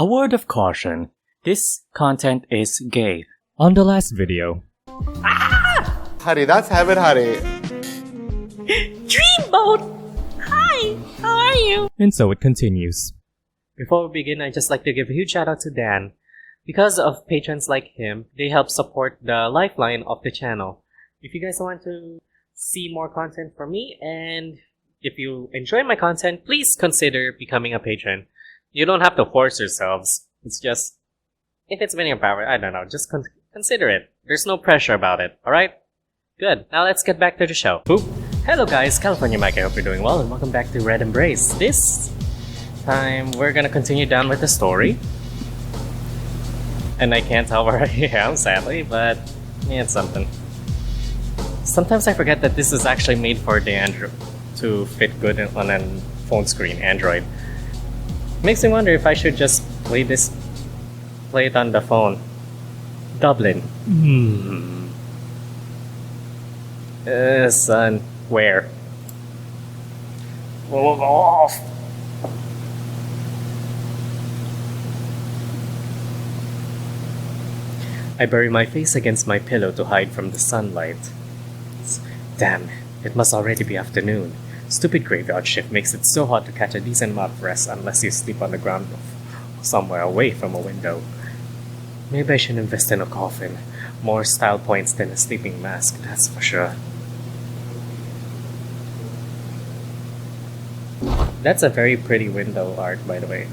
A word of caution. This content is gay. On the last video. Hare, that's Heaven Hare. Dreamboat! Hi, how are you? And so it continues. Before we begin, I'd just like to give a huge shout out to Dan. Because of patrons like him, they help support the lifeline of the channel. If you guys want to see more content from me, and if you enjoy my content, please consider becoming a patron. You don't have to force yourselves. It's just, if it's within your power, I don't know, just consider it. There's no pressure about it, alright? Good, now let's get back to the show. Boop. Hello guys, CaliMack, I hope you're doing well, and welcome back to Red Embrace. This time, we're gonna continue down with the story. And I can't tell where I am, sadly, but yeah, it's something. Sometimes I forget that this is actually made for the Android to fit good on a phone screen, Android. Makes me wonder if I should just play it on the phone. Dublin. Son, where? Oh. I bury my face against my pillow to hide from the sunlight. Damn, it must already be afternoon. Stupid graveyard shift makes it so hard to catch a decent amount of rest unless you sleep on the ground somewhere away from a window. Maybe I should invest in a coffin. More style points than a sleeping mask, that's for sure. That's a very pretty window art, by the way.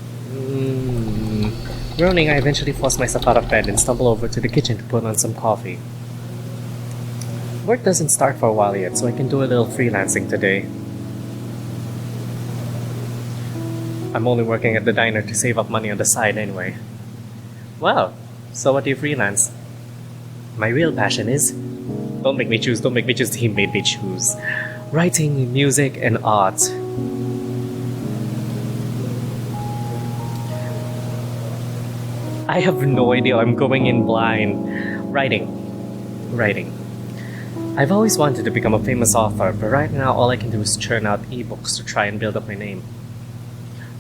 Groaning, I eventually force myself out of bed and stumble over to the kitchen to put on some coffee. Work doesn't start for a while yet, so I can do a little freelancing today. I'm only working at the diner to save up money on the side anyway. Well, so what do you freelance? My real passion is... Don't make me choose, he made me choose. Writing, music, and art. I have no idea, I'm going in blind. Writing. I've always wanted to become a famous author, but right now all I can do is churn out ebooks to try and build up my name.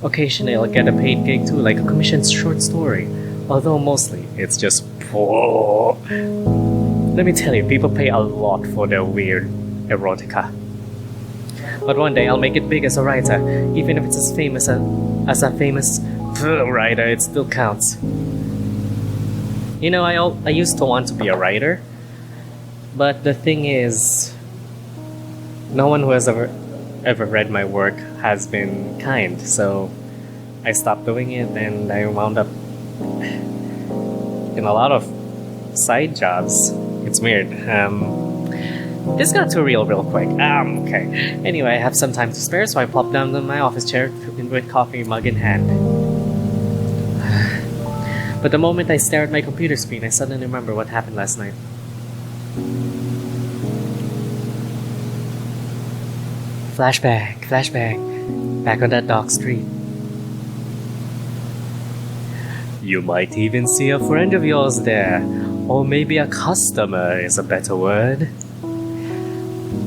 Occasionally I'll get a paid gig too, like a commissioned short story. Although mostly, it's just poor. Let me tell you, people pay a lot for their weird erotica. But one day I'll make it big as a writer. Even if it's as famous as a famous writer, it still counts. You know, I used to want to be a writer. But the thing is, no one who has ever read my work has been kind, so I stopped doing it and I wound up in a lot of side jobs. It's weird. This got too real quick. Okay. Anyway, I have some time to spare, so I plop down in my office chair with coffee mug in hand. But the moment I stare at my computer screen, I suddenly remember what happened last night. Flashback. Back on that dark street. You might even see a friend of yours there. Or maybe a customer is a better word.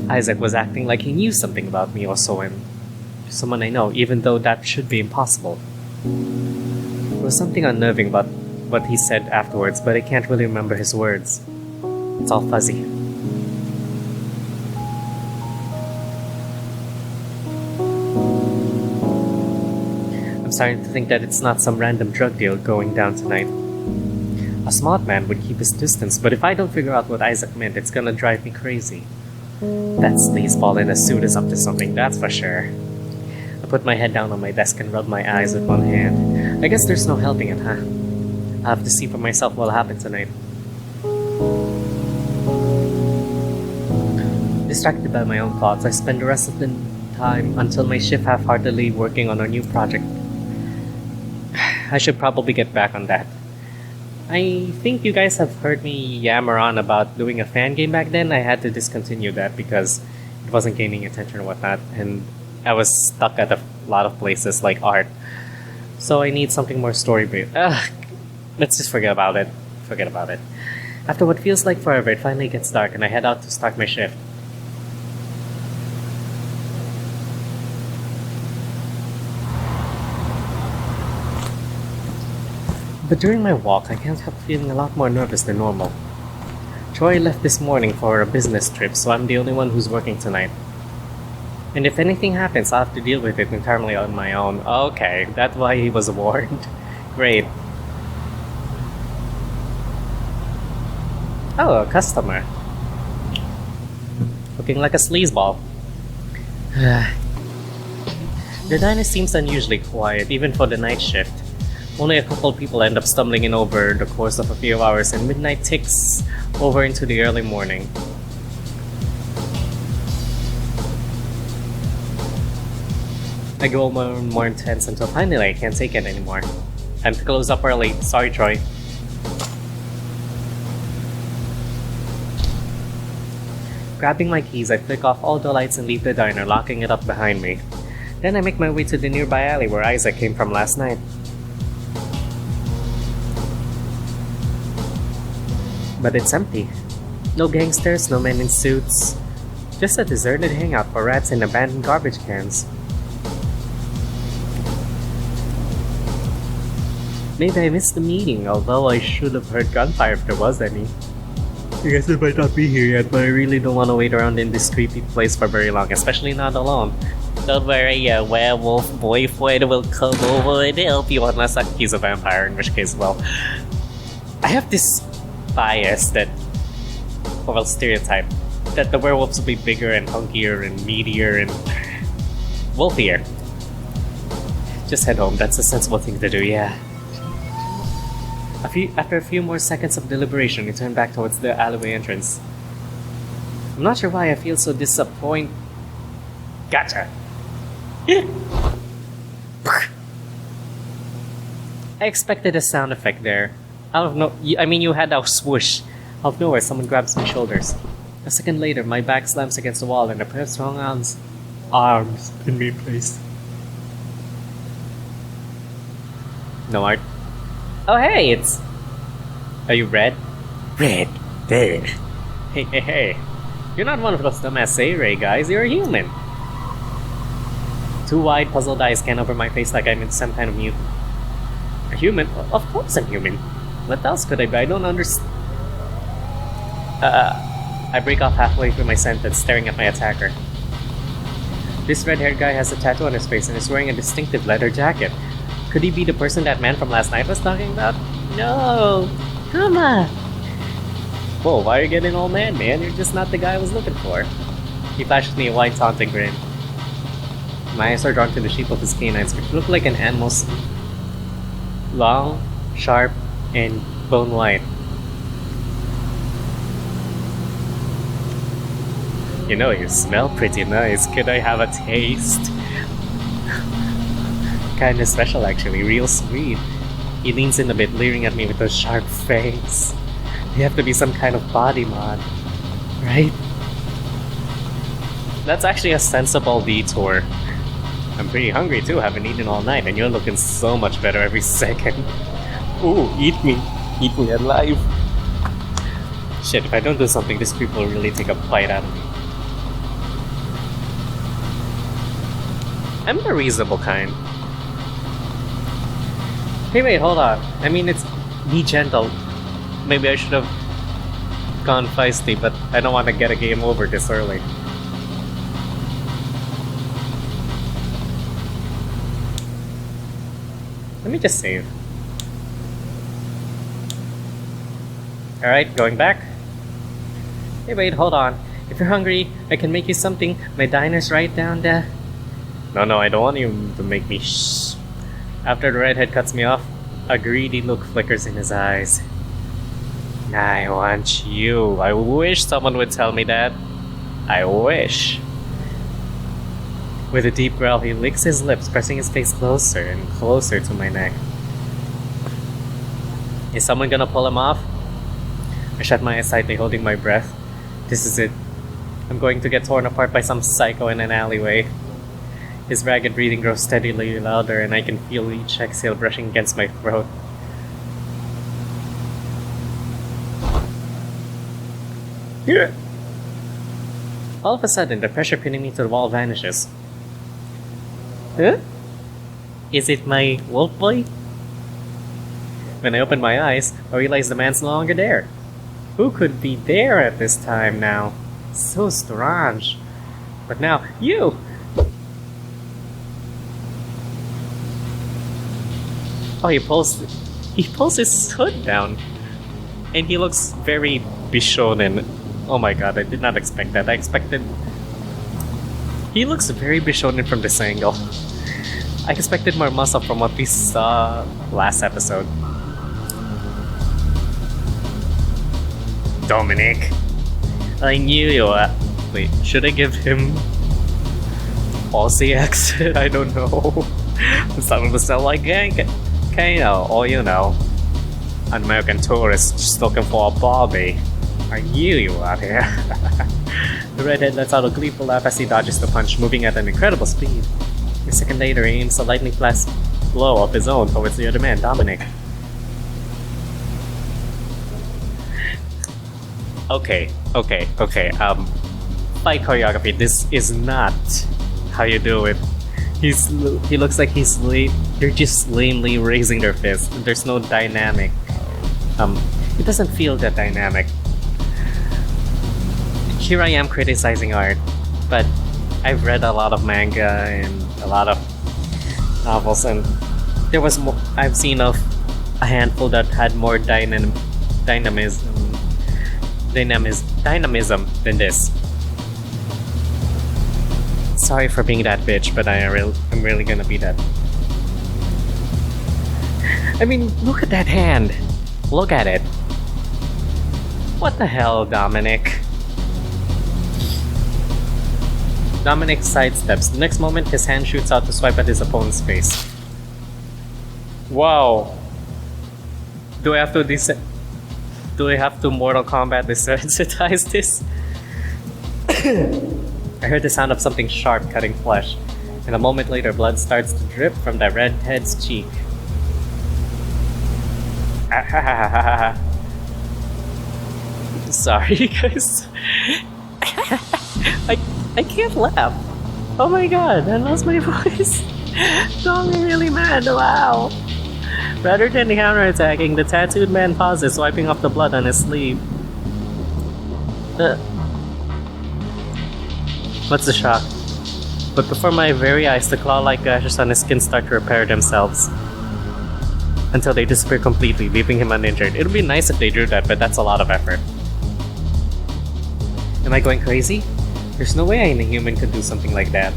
Isaac was acting like he knew something about me or so, and someone I know, even though that should be impossible. There was something unnerving about what he said afterwards, but I can't really remember his words. It's all fuzzy. I'm starting to think that it's not some random drug deal going down tonight. A smart man would keep his distance, but if I don't figure out what Isaac meant, it's gonna drive me crazy. That sleazeball in a suit is up to something, that's for sure. I put my head down on my desk and rub my eyes with one hand. I guess there's no helping it, huh? I'll have to see for myself what'll happen tonight. Distracted by my own thoughts, I spend the rest of the time until my shift half-heartedly working on our new project. I should probably get back on that. I think you guys have heard me yammer on about doing a fan game back then. I had to discontinue that because it wasn't gaining attention or whatnot, and I was stuck at a lot of places like art. So I need something more story-based. Let's just forget about it. After what feels like forever, it finally gets dark and I head out to start my shift. But during my walk, I can't help feeling a lot more nervous than normal. Troy left this morning for a business trip, so I'm the only one who's working tonight. And if anything happens, I'll have to deal with it entirely on my own. Okay, that's why he was warned. Great. Oh, a customer. Looking like a sleazeball. The diner seems unusually quiet, even for the night shift. Only a couple people end up stumbling in over the course of a few hours, and midnight ticks over into the early morning. I go more and more intense until finally I can't take it anymore. Time to close up early. Sorry, Troy. Grabbing my keys, I flick off all the lights and leave the diner, locking it up behind me. Then I make my way to the nearby alley where Isaac came from last night. But it's empty. No gangsters, no men in suits. Just a deserted hangout for rats and abandoned garbage cans. Maybe I missed the meeting, although I should have heard gunfire if there was any. I guess I might not be here yet, but I really don't want to wait around in this creepy place for very long, especially not alone. Don't worry, your werewolf boyfriend will come over and help you, unless he's a vampire, in which case, well... I have this bias that... well, stereotype. That the werewolves will be bigger and hunkier and meatier and... wolfier. Just head home, that's a sensible thing to do, yeah. After a few more seconds of deliberation, we turn back towards the alleyway entrance. I'm not sure why I feel so disappointed. Gotcha! I expected a sound effect there. You had a swoosh. Out of nowhere, someone grabs my shoulders. A second later, my back slams against the wall and a pair of strong arms pin me in place. No art. Oh hey, it's... Are you red? Red. Hey, hey, hey. You're not one of those dumbass A-Ray guys, you're a human. Two wide puzzled eyes scan over my face like I'm in some kind of mutant. A human? Of course I'm human. What else could I be? I don't understand. I break off halfway through my sentence, staring at my attacker. This red-haired guy has a tattoo on his face and is wearing a distinctive leather jacket. Could he be the person that man from last night was talking about? No! Come on! Whoa, why are you getting all mad, man? You're just not the guy I was looking for. He flashes me a wide taunting grin. My eyes are drawn to the shape of his canines, which look like an animal's long, sharp, and bone white. You know, you smell pretty nice. Could I have a taste? Kinda special actually, real sweet. He leans in a bit, leering at me with a sharp face. You have to be some kind of body mod, right? That's actually a sensible detour. I'm pretty hungry too, haven't eaten all night, and you're looking so much better every second. Ooh, eat me alive. Shit, if I don't do something, this creep will really take a bite out of me. I'm the reasonable kind. Hey wait, hold on. It's be gentle. Maybe I should have gone feisty, but I don't want to get a game over this early. Let me just save. Alright, going back. Hey wait, hold on. If you're hungry, I can make you something. My diner's right down there. No, I don't want you to make me shh. After the redhead cuts me off, a greedy look flickers in his eyes. I want you. I wish someone would tell me that. I wish. With a deep growl, he licks his lips, pressing his face closer and closer to my neck. Is someone gonna pull him off? I shut my eyes tightly, holding my breath. This is it. I'm going to get torn apart by some psycho in an alleyway. His ragged breathing grows steadily louder, and I can feel each exhale brushing against my throat. All of a sudden, the pressure pinning me to the wall vanishes. Huh? Is it my wolf boy? When I opened my eyes, I realized the man's no longer there. Who could be there at this time now? So strange. But now, you! Oh, he pulls his hood down. And he looks very Bishonen. Oh my god, I did not expect that. He looks very Bishonen from this angle. I expected more muscle from what we saw last episode. Dominic! I knew you were... Wait, should I give him... Aussie accent? I don't know. Starting to sound like Kano, or you know, an American tourist just looking for a Barbie. I knew you were out here. The redhead lets out a gleeful laugh as he dodges the punch, moving at an incredible speed. A second later, he aims a lightning flash blow of his own towards the other man, Dominic. Okay. Fight choreography, this is not how you do it. He looks like they're just lamely raising their fist. There's no dynamic. It doesn't feel that dynamic. Here I am criticizing art, but I've read a lot of manga and a lot of novels, and there was more. I've seen a handful that had more dynamism than this. Sorry for being that bitch, but I'm really gonna be that. I mean, look at that hand. Look at it. What the hell, Dominic? Dominic sidesteps. The next moment, his hand shoots out to swipe at his opponent's face. Wow. Do I have to Mortal Kombat desensitize this? I heard the sound of something sharp cutting flesh, and a moment later blood starts to drip from the redhead's cheek. Sorry, guys. I can't laugh. Oh my god, I lost my voice. I'm really mad, wow. Rather than counterattacking, the tattooed man pauses, wiping off the blood on his sleeve. What's the shock? But before my very eyes, the claw-like gashes on his skin start to repair themselves. Until they disappear completely, leaving him uninjured. It would be nice if they drew that, but that's a lot of effort. Am I going crazy? There's no way any human could do something like that.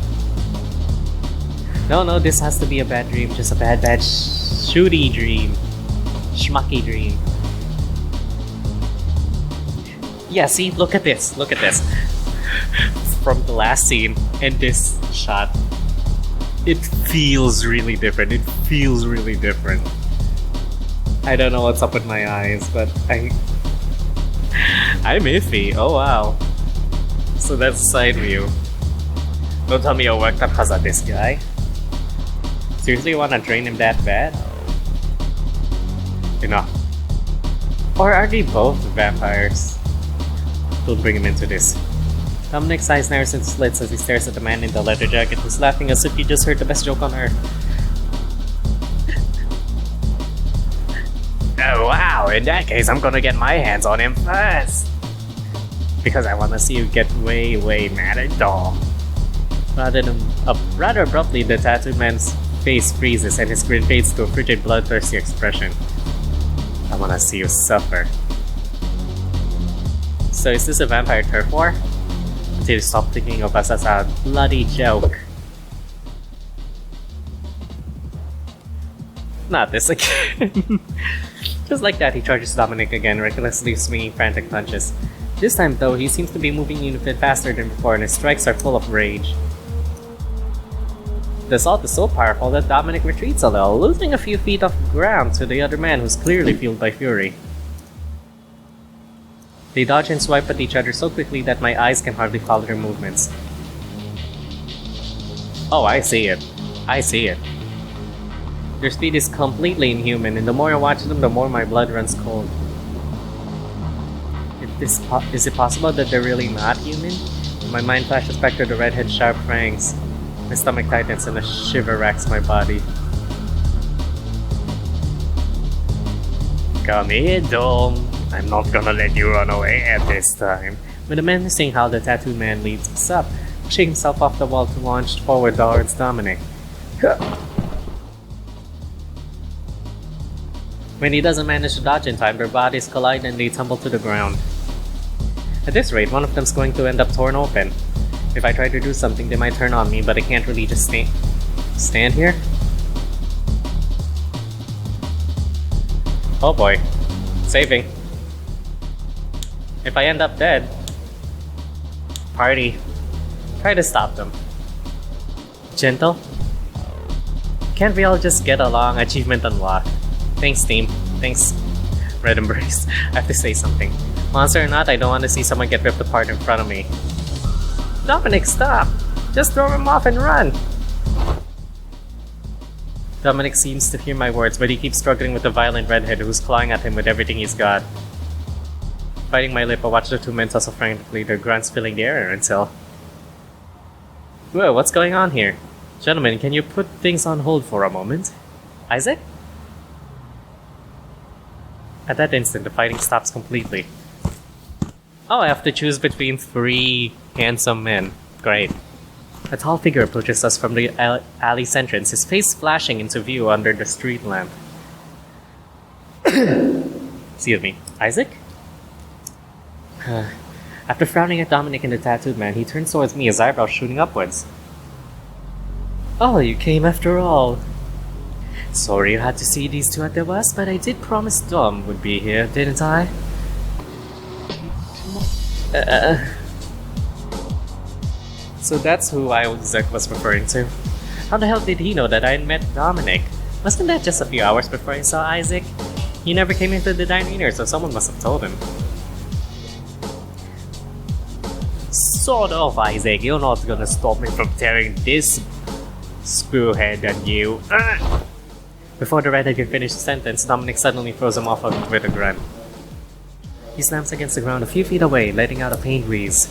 No, this has to be a bad dream. Just a bad shooty dream. Schmucky dream. Yeah, see? Look at this. From the last scene and this shot, it feels really different. I don't know what's up with my eyes, but I'm iffy. Oh wow. So that's side view. Don't tell me you're worked up because of this guy. Seriously, you wanna drain him that bad? Enough. Or are they both vampires? Don't bring him into this. Dominic's eyes narrows and slits as he stares at the man in the leather jacket who's laughing as if he just heard the best joke on earth. Oh wow, in that case I'm gonna get my hands on him first! Because I wanna see you get way mad at all. Rather abruptly, the tattooed man's face freezes and his grin fades to a frigid, bloodthirsty expression. I wanna see you suffer. So is this a vampire turf war? Until you stop thinking of us as a bloody joke. Not this again. Just like that, he charges Dominic again, recklessly swinging frantic punches. This time though, he seems to be moving even a bit faster than before and his strikes are full of rage. The assault is so powerful that Dominic retreats a little, losing a few feet off ground to the other man who's clearly fueled by fury. They dodge and swipe at each other so quickly that my eyes can hardly follow their movements. Oh, I see it. Their speed is completely inhuman, and the more I watch them, the more my blood runs cold. Is it possible that they're really not human? My mind flashes back to the redhead's sharp fangs. My stomach tightens and a shiver racks my body. Come here, Dome. I'm not gonna let you run away at this time. With a menacing howl, the tattooed man leads us up, pushing himself off the wall to launch forward towards Dominic. When he doesn't manage to dodge in time, their bodies collide and they tumble to the ground. At this rate, one of them's going to end up torn open. If I try to do something, they might turn on me, but I can't really just stand here. Oh boy. Saving. If I end up dead, party. Try to stop them. Gentle? Can't we all just get along? Achievement unlocked. Thanks, team. Thanks. Red Embrace. I have to say something. Monster or not, I don't want to see someone get ripped apart in front of me. Dominic, stop! Just throw him off and run! Dominic seems to hear my words, but he keeps struggling with the violent redhead who's clawing at him with everything he's got. Biting my lip, I watch the two men tussle frantically, their grunts filling the air until... Whoa, what's going on here? Gentlemen, can you put things on hold for a moment? Isaac? At that instant, the fighting stops completely. Oh, I have to choose between 3 handsome men. Great. A tall figure approaches us from the alley's entrance, his face flashing into view under the street lamp. Excuse me. Isaac? After frowning at Dominic and the tattooed man, he turns towards me, his eyebrows shooting upwards. Oh, you came after all. Sorry you had to see these two at the West, but I did promise Dom would be here, didn't I? So that's who Isaac was referring to. How the hell did he know that I had met Dominic? Wasn't that just a few hours before I saw Isaac? He never came into the diner, so someone must have told him. Sort of, Isaac. You're not gonna stop me from tearing this screwhead at you. Before the redhead can finish the sentence, Dominic suddenly throws him off with a grunt. He slams against the ground a few feet away, letting out a pained wheeze.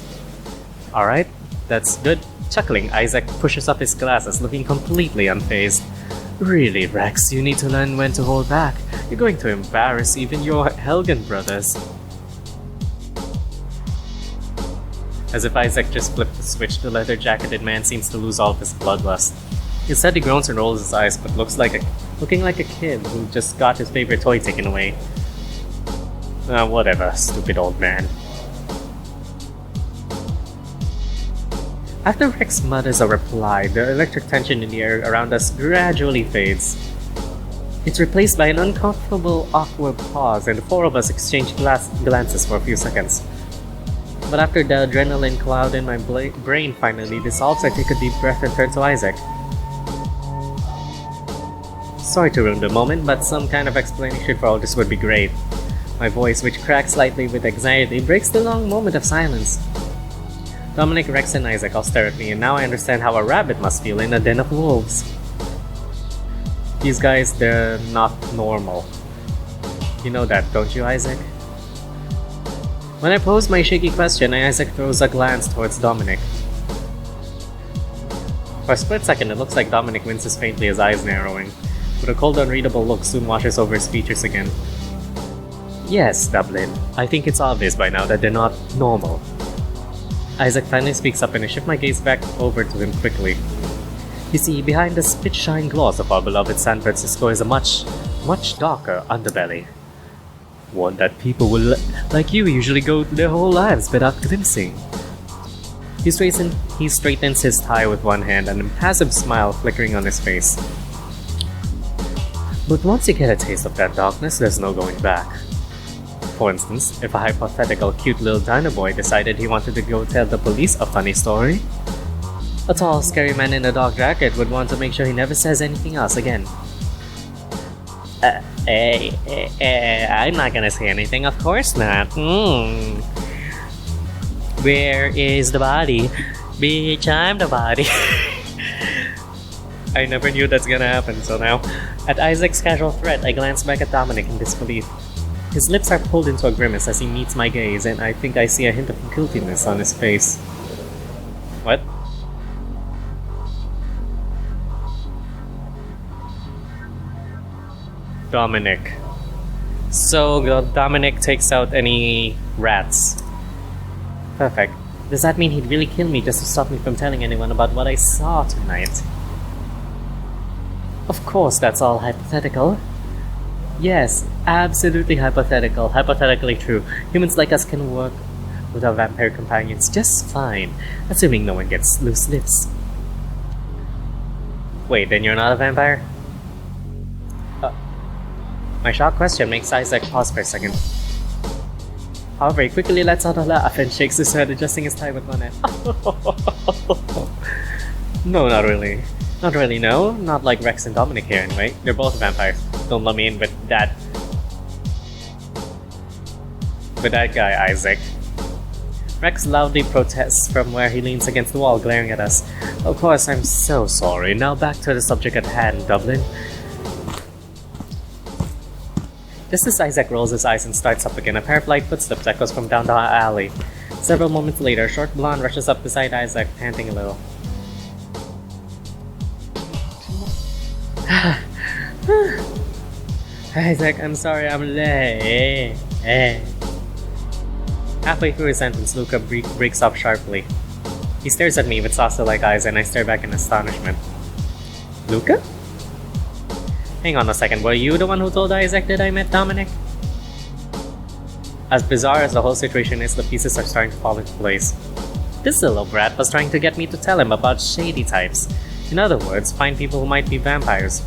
Alright, that's good. Chuckling, Isaac pushes up his glasses, looking completely unfazed. Really, Rex, you need to learn when to hold back. You're going to embarrass even your Helgen brothers. As if Isaac just flipped the switch, the leather-jacketed man seems to lose all of his bloodlust. Instead, he groans and rolls his eyes, but looking like a kid who just got his favorite toy taken away. Whatever, stupid old man. After Rex mutters a reply, the electric tension in the air around us gradually fades. It's replaced by an uncomfortable, awkward pause, and the 4 of us exchange glances for a few seconds. But after the adrenaline cloud in my brain finally dissolves, I take a deep breath and turn to Isaac. Sorry to ruin the moment, but some kind of explanation for all this would be great. My voice, which cracks slightly with anxiety, breaks the long moment of silence. Dominic, Rex, and Isaac all stare at me, and now I understand how a rabbit must feel in a den of wolves. These guys, they're not normal. You know that, don't you, Isaac? When I pose my shaky question, Isaac throws a glance towards Dominic. For a split second, it looks like Dominic winces faintly, his eyes narrowing, but a cold, unreadable look soon washes over his features again. Yes, Dublin. I think it's obvious by now that they're not normal. Isaac finally speaks up and I shift my gaze back over to him quickly. You see, behind the spit-shine gloss of our beloved San Francisco is a much darker underbelly. One that people like you usually go their whole lives without glimpsing. He straightens his tie with one hand, an impassive smile flickering on his face. But once you get a taste of that darkness, there's no going back. For instance, if a hypothetical cute little diner boy decided he wanted to go tell the police a funny story, a tall, scary man in a dark jacket would want to make sure he never says anything else again. I'm not gonna say anything, of course not. Where is the body? Bitch, I'm the body. I never knew that's gonna happen, so now. At Isaac's casual threat, I glance back at Dominic in disbelief. His lips are pulled into a grimace as he meets my gaze, and I think I see a hint of guiltiness on his face. What? Dominic. So Dominic takes out any rats. Perfect. Does that mean he'd really kill me just to stop me from telling anyone about what I saw tonight? Of course, that's all hypothetical. Yes, absolutely hypothetical. Hypothetically true. Humans like us can work with our vampire companions just fine, assuming no one gets loose lips. Wait, then you're not a vampire? My shocked question makes Isaac pause for a second. However, he quickly lets out a laugh and shakes his head, adjusting his tie with one hand. No, not really. Not really, no. Not like Rex and Dominic here, anyway. They're both vampires. Don't let me in with that. With that guy, Isaac. Rex loudly protests from where he leans against the wall, glaring at us. Of course, I'm so sorry. Now back to the subject at hand, Dublin. Just as Isaac rolls his eyes and starts up again, a pair of light footsteps echoes from down the alley. Several moments later, a short blonde rushes up beside Isaac, panting a little. Isaac, I'm sorry I'm late. Halfway through his sentence, Luca breaks up sharply. He stares at me with saucer-like eyes, and I stare back in astonishment. Luca? Hang on a second, were you the one who told Isaac that I met Dominic? As bizarre as the whole situation is, the pieces are starting to fall into place. This little brat was trying to get me to tell him about shady types. In other words, find people who might be vampires.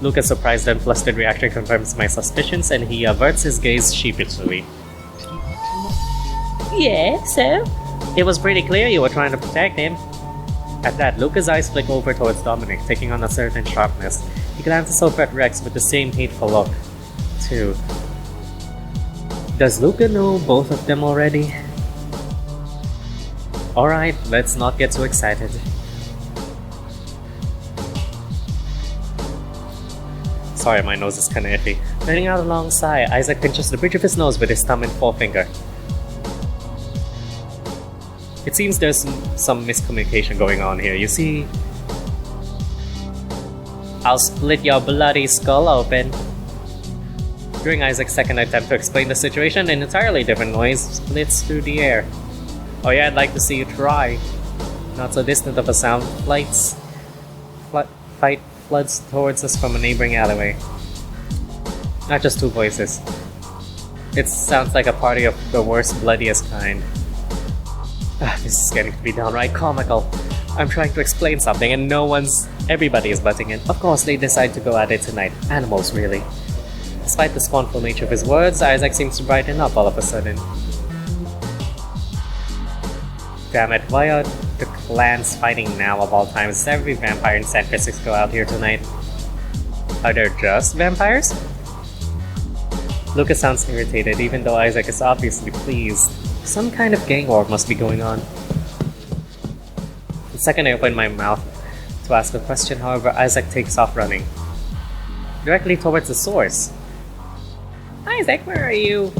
Luca's surprised and flustered reaction confirms my suspicions, and he averts his gaze sheepishly. Yeah, so? It was pretty clear you were trying to protect him. At that, Luca's eyes flick over towards Dominic, taking on a certain sharpness. He glances over at Rex with the same hateful look, too. Does Luca know both of them already? Alright, let's not get too excited. Sorry, my nose is kinda iffy. Letting out a long sigh, Isaac pinches the bridge of his nose with his thumb and forefinger. It seems there's some miscommunication going on here. You see, I'll split your bloody skull open. During Isaac's second attempt to explain the situation, an entirely different noise splits through the air. Oh yeah, I'd like to see you try. Not so distant of a sound, fight floods towards us from a neighboring alleyway. Not just two voices. It sounds like a party of the worst, bloodiest kind. This is getting to be downright comical. I'm trying to explain something and everybody is butting in. Of course, they decide to go at it tonight. Animals, really. Despite the scornful nature of his words, Isaac seems to brighten up all of a sudden. Damn it, why are the clans fighting now of all times? Is every vampire in San Francisco out here tonight? Are there just vampires? Lucas sounds irritated, even though Isaac is obviously pleased. Some kind of gang war must be going on. The second I open my mouth to ask a question, however, Isaac takes off running. Directly towards the source. Isaac, where are you?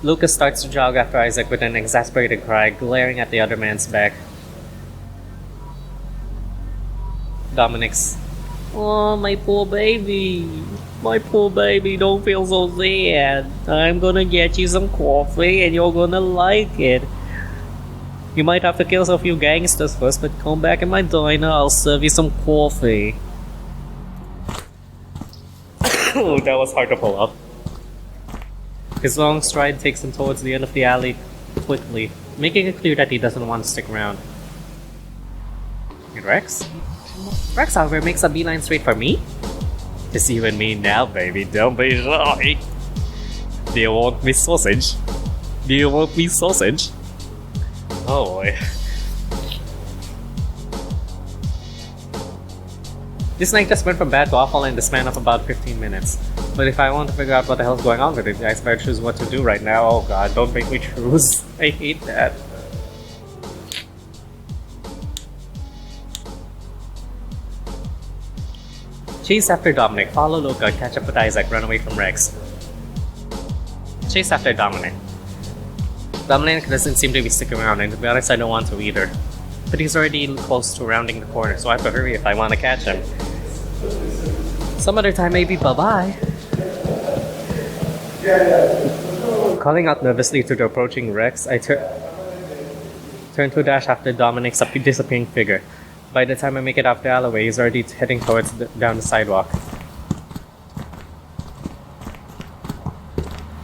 Lucas starts to jog after Isaac with an exasperated cry, glaring at the other man's back. Dominic's. Oh, my poor baby. My poor baby, don't feel so sad. I'm gonna get you some coffee and you're gonna like it. You might have to kill a few gangsters first, but come back in my diner, I'll serve you some coffee. Oh, that was hard to pull up. His long stride takes him towards the end of the alley quickly, making it clear that he doesn't want to stick around. And Rex? Rex, however, makes a beeline straight for me? Just you and me now, baby, don't be shy. Do you want me sausage? Do you want me sausage? Oh boy. This night just went from bad to awful in the span of about 15 minutes. But if I want to figure out what the hell's going on with it, guys, better choose what to do right now. Oh god, don't make me choose. I hate that. Chase after Dominic, follow Luca, catch up with Isaac, run away from Rex. Chase after Dominic. Dominic doesn't seem to be sticking around, and to be honest, I don't want to either. But he's already close to rounding the corner, so I have to hurry if I want to catch him. Some other time maybe, bye-bye. Calling out nervously to the approaching Rex, I turn to dash after Dominic's disappearing figure. By the time I make it off the alleyway, he's already heading towards down the sidewalk.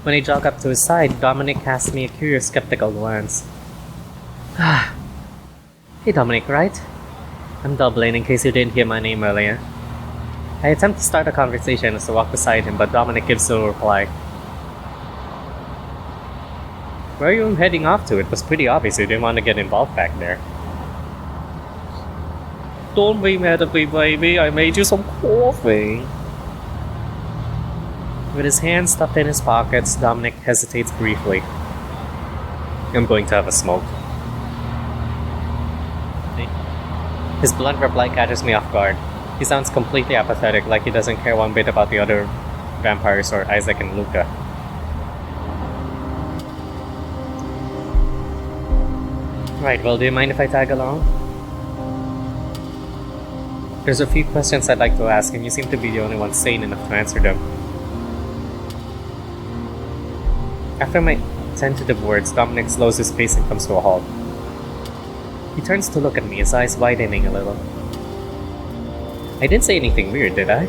When I jog up to his side, Dominic casts me a curious, skeptical glance. Hey Dominic, right? I'm doubling in case you didn't hear my name earlier. I attempt to start a conversation as I walk beside him, but Dominic gives no reply. Where are you heading off to? It was pretty obvious you didn't want to get involved back there. Don't be mad at me, baby. I made you some coffee. With his hands stuffed in his pockets, Dominic hesitates briefly. I'm going to have a smoke. His blunt reply catches me off guard. He sounds completely apathetic, like he doesn't care one bit about the other vampires or Isaac and Luca. Right, well, do you mind if I tag along? There's a few questions I'd like to ask, and you seem to be the only one sane enough to answer them. After my tentative words, Dominic slows his pace and comes to a halt. He turns to look at me, his eyes widening a little. I didn't say anything weird, did I?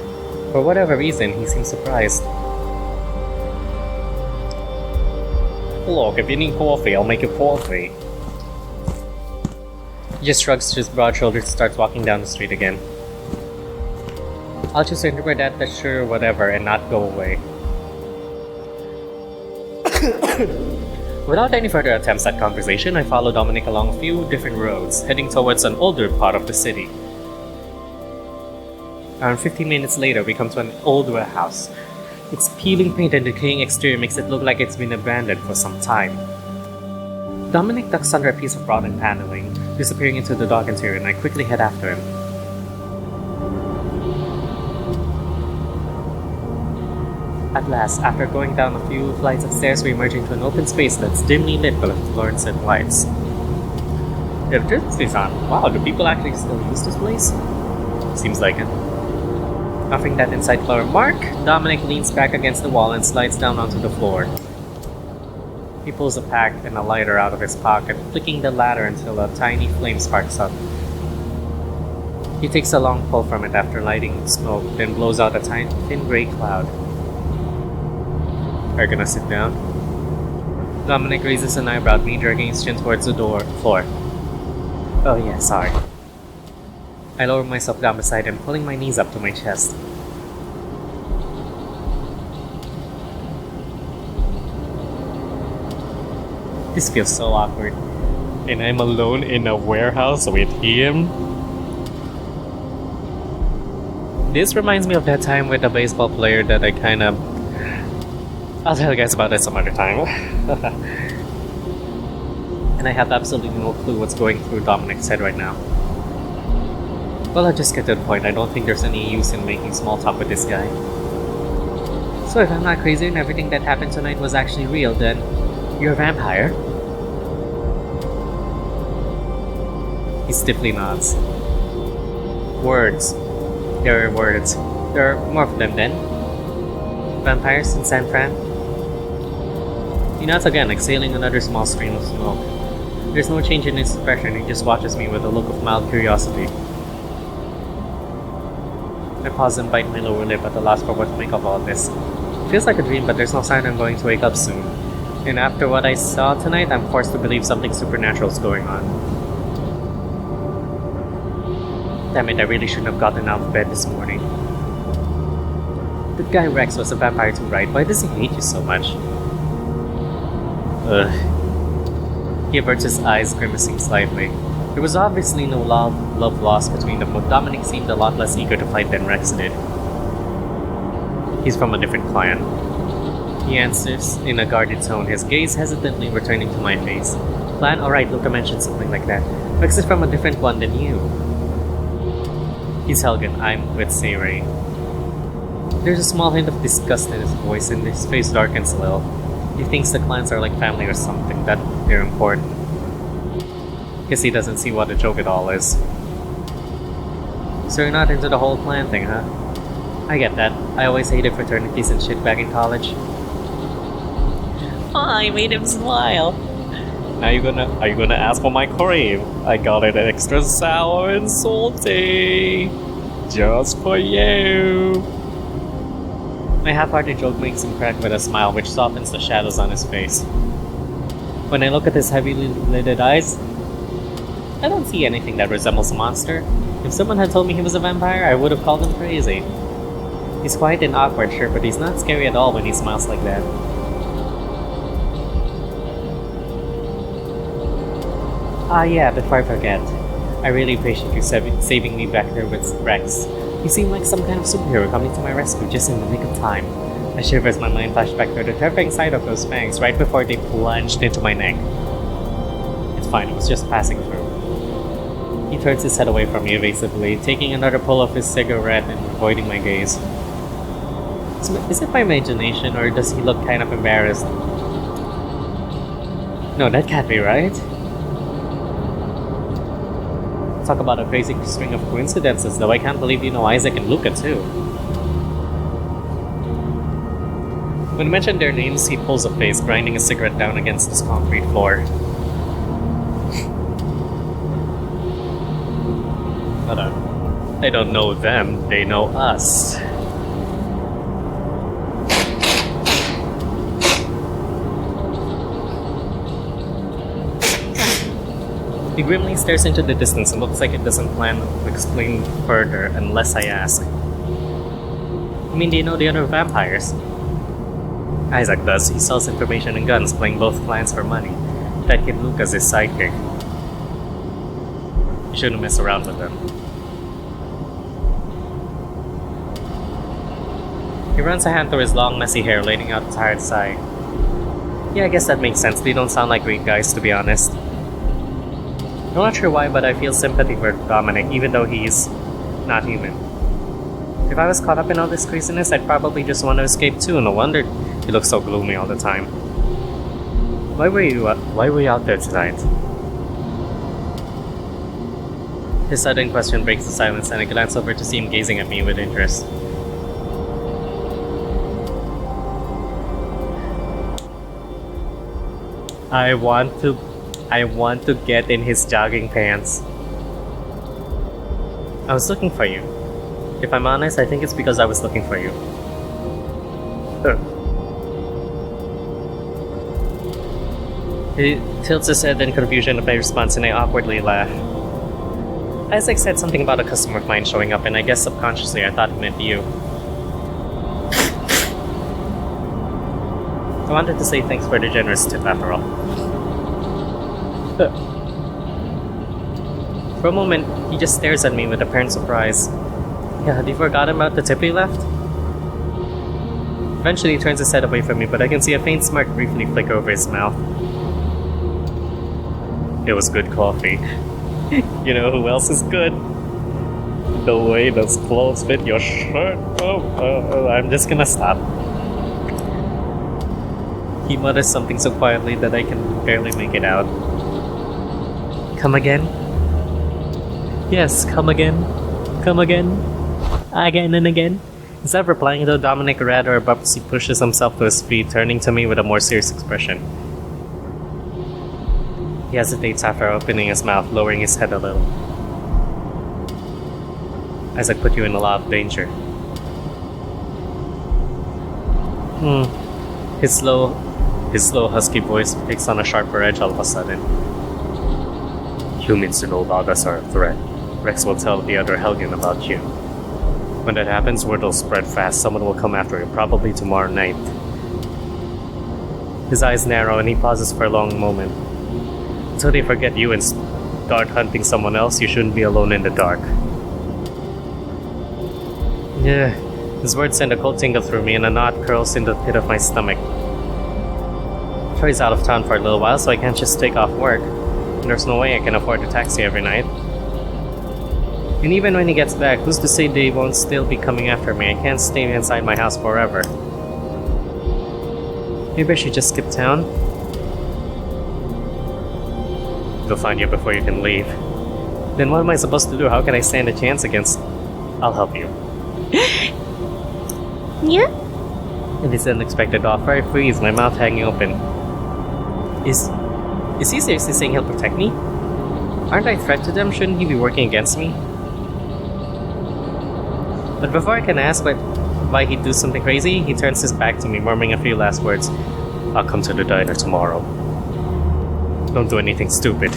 For whatever reason, he seems surprised. Look, if you need coffee, I'll make you coffee. He just shrugs his broad shoulders and starts walking down the street again. I'll just interpret that as sure whatever and not go away. Without any further attempts at conversation, I follow Dominic along a few different roads, heading towards an older part of the city. Around 15 minutes later, we come to an old warehouse. Its peeling paint and decaying exterior makes it look like it's been abandoned for some time. Dominic ducks under a piece of rotten paneling, disappearing into the dark interior, and I quickly head after him. At last, after going down a few flights of stairs, we emerge into an open space that's dimly lit with fluorescent lights. The electricity's on. Wow, do people actually still use this place? Seems like it. Offering that inside floor mark, Dominic leans back against the wall and slides down onto the floor. He pulls a pack and a lighter out of his pocket, flicking the latter until a tiny flame sparks up. He takes a long pull from it after lighting smoke, then blows out a thin gray cloud. Are you gonna sit down? Dominic raises an eyebrow, me jerking his chin towards the floor. Oh yeah, sorry. I lower myself down beside him, pulling my knees up to my chest. This feels so awkward. And I'm alone in a warehouse with him? This reminds me of that time with a baseball player that I I'll tell you guys about it some other time. And I have absolutely no clue what's going through Dominic's head right now. Well, I'll just get to the point. I don't think there's any use in making small talk with this guy. So if I'm not crazy and everything that happened tonight was actually real, then you're a vampire? He stiffly nods. Words. There are words. There are more of them then. Vampires in San Fran? He nods again, exhaling another small stream of smoke. There's no change in his expression, he just watches me with a look of mild curiosity. I pause and bite my lower lip at the loss for what to make of all this. It feels like a dream, but there's no sign I'm going to wake up soon. And after what I saw tonight, I'm forced to believe something supernatural is going on. Damn it, I really shouldn't have gotten out of bed this morning. That guy Rex was a vampire too, right? Why does he hate you so much? He averts his eyes, grimacing slightly. There was obviously no love lost between them, but Dominic seemed a lot less eager to fight than Rex did. He's from a different clan. He answers in a guarded tone, his gaze hesitantly returning to my face. Clan? Alright, Luca mentioned something like that. Rex is from a different one than you. He's Helgen, I'm with Sayray. There's a small hint of disgust in his voice, and his face darkens a little. He thinks the clans are like family or something, that they're important. Guess he doesn't see what a joke it all is. So you're not into the whole clan thing, huh? I get that. I always hated fraternities and shit back in college. I made him smile. Now are you gonna ask for my cream? I got it extra sour and salty. Just for you. My half-hearted joke makes him crack with a smile which softens the shadows on his face. When I look at his heavily lidded eyes, I don't see anything that resembles a monster. If someone had told me he was a vampire, I would have called him crazy. He's quiet and awkward, sure, but he's not scary at all when he smiles like that. Ah yeah, before I forget, I really appreciate you saving me back there with Rex. You seem like some kind of superhero coming to my rescue just in the nick of time. I shiver as my mind flashed back to the terrifying sight of those fangs right before they plunged into my neck. It's fine, it was just passing through. He turns his head away from me evasively, taking another pull of his cigarette and avoiding my gaze. Is it my imagination, or does he look kind of embarrassed? No, that can't be right. Talk about a crazy string of coincidences, though I can't believe you know Isaac and Luca too. When I mention their names, he pulls a face, grinding a cigarette down against this concrete floor. But I don't know them, they know us. He grimly stares into the distance and looks like it doesn't plan to explain further unless I ask. I mean, do you know the other vampires? Isaac does. He sells information and guns, playing both clans for money. That kid Luca's his sidekick. You shouldn't mess around with them. He runs a hand through his long, messy hair, letting out a tired sigh. Yeah, I guess that makes sense. They don't sound like great guys, to be honest. I'm not sure why, but I feel sympathy for Dominic, even though he's not human. If I was caught up in all this craziness, I'd probably just want to escape too. No wonder he looks so gloomy all the time. Why were you out there tonight? His sudden question breaks the silence, and I glance over to see him gazing at me with interest. I want to get in his jogging pants. I was looking for you. If I'm honest, I think it's because I was looking for you. He tilts his head in confusion at my response, and I awkwardly laugh. Isaac said something about a customer of mine showing up, and I guess subconsciously I thought he meant you. I wanted to say thanks for the generous tip after all. For a moment, he just stares at me with apparent surprise. Yeah, had he forgotten about the tip he left? Eventually, he turns his head away from me, but I can see a faint smirk briefly flicker over his mouth. It was good coffee. You know who else is good? The way those clothes fit your shirt. I'm just gonna stop. He mutters something so quietly that I can barely make it out. Come again? Yes, come again. Come again. Again and again. Instead of replying to Dominic, rather abruptly pushes himself to his feet, turning to me with a more serious expression. He hesitates after opening his mouth, lowering his head a little. Isaac put you in a lot of danger. His slow, husky voice takes on a sharper edge all of a sudden. Humans to know about us are a threat. Rex will tell the other Helgen about you. When that happens, word will spread fast. Someone will come after you, probably tomorrow night. His eyes narrow and he pauses for a long moment. Until they forget you and start hunting someone else, you shouldn't be alone in the dark. Yeah, his words send a cold tingle through me and a knot curls in the pit of my stomach. Troy's out of town for a little while, so I can't just take off work. And there's no way I can afford a taxi every night. And even when he gets back, who's to say they won't still be coming after me? I can't stay inside my house forever. Maybe I should just skip town? They'll find you before you can leave. Then what am I supposed to do? How can I stand a chance against... I'll help you. here? In this unexpected offer, I freeze, my mouth hanging open. Is he seriously saying he'll protect me? Aren't I a threat to them? Shouldn't he be working against me? But before I can ask why he'd do something crazy, he turns his back to me, murmuring a few last words. I'll come to the diner tomorrow. Don't do anything stupid.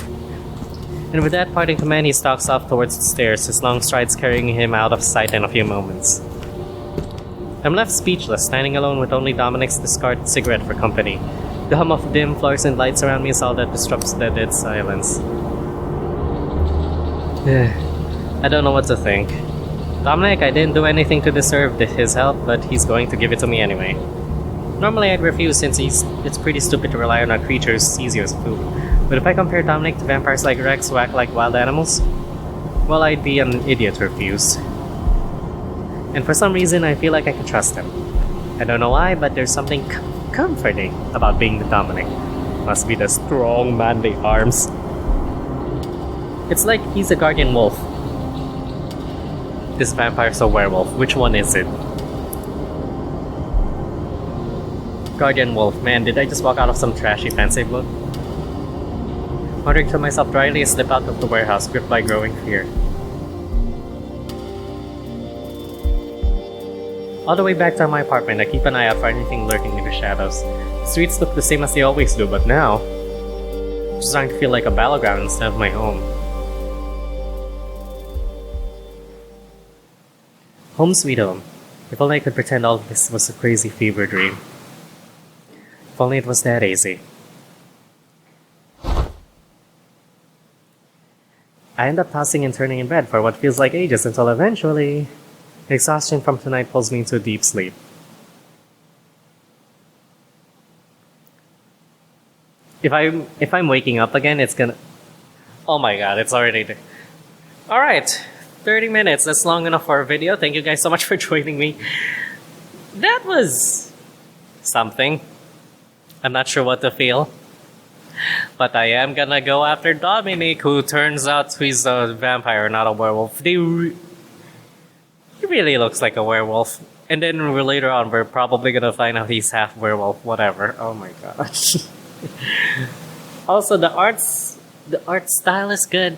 And with that parting command, he stalks off towards the stairs, his long strides carrying him out of sight in a few moments. I'm left speechless, standing alone with only Dominic's discarded cigarette for company. The hum of dim fluorescent lights around me is all that disrupts the dead silence. I don't know what to think. Dominic, I didn't do anything to deserve his help, but he's going to give it to me anyway. Normally I'd refuse since it's pretty stupid to rely on a creature who sees you as food. But if I compare Dominic to vampires like Rex who act like wild animals, well, I'd be an idiot to refuse. And for some reason, I feel like I can trust him. I don't know why, but there's something comforting about being the Dominic. Must be the strong, manly arms. It's like he's a guardian wolf. This vampire's a werewolf. Which one is it? Guardian wolf. Man, did I just walk out of some trashy fancy book? Muttering to myself dryly, I slip out of the warehouse, gripped by growing fear. All the way back to my apartment, I keep an eye out for anything lurking in the shadows. The streets look the same as they always do, but now, it's starting to feel like a battleground instead of my home. Home sweet home. If only I could pretend all of this was a crazy fever dream. If only it was that easy. I end up tossing and turning in bed for what feels like ages until eventually, exhaustion from tonight pulls me into a deep sleep. If I'm waking up again, it's gonna... Oh my god, it's already there. Alright, 30 minutes, that's long enough for a video. Thank you guys so much for joining me. That was... something. I'm not sure what to feel. But I am gonna go after Dominic, who turns out he's a vampire, not a werewolf. He really looks like a werewolf. And then later on, we're probably gonna find out he's half werewolf, whatever. Oh my gosh. Also, the art style is good.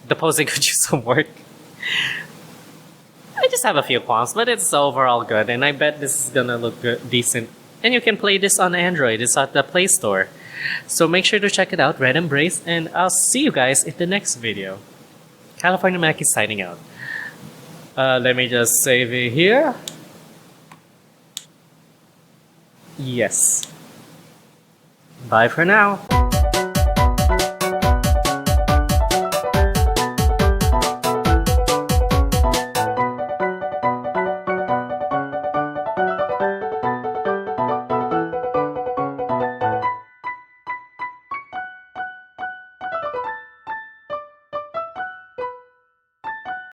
The posing could use some work. I just have a few qualms, but it's overall good, and I bet this is gonna look good, decent. And you can play this on Android. It's at the Play Store. So make sure to check it out, Red Embrace, and I'll see you guys in the next video. California Mack is signing out. Let me just save it here. Yes. Bye for now.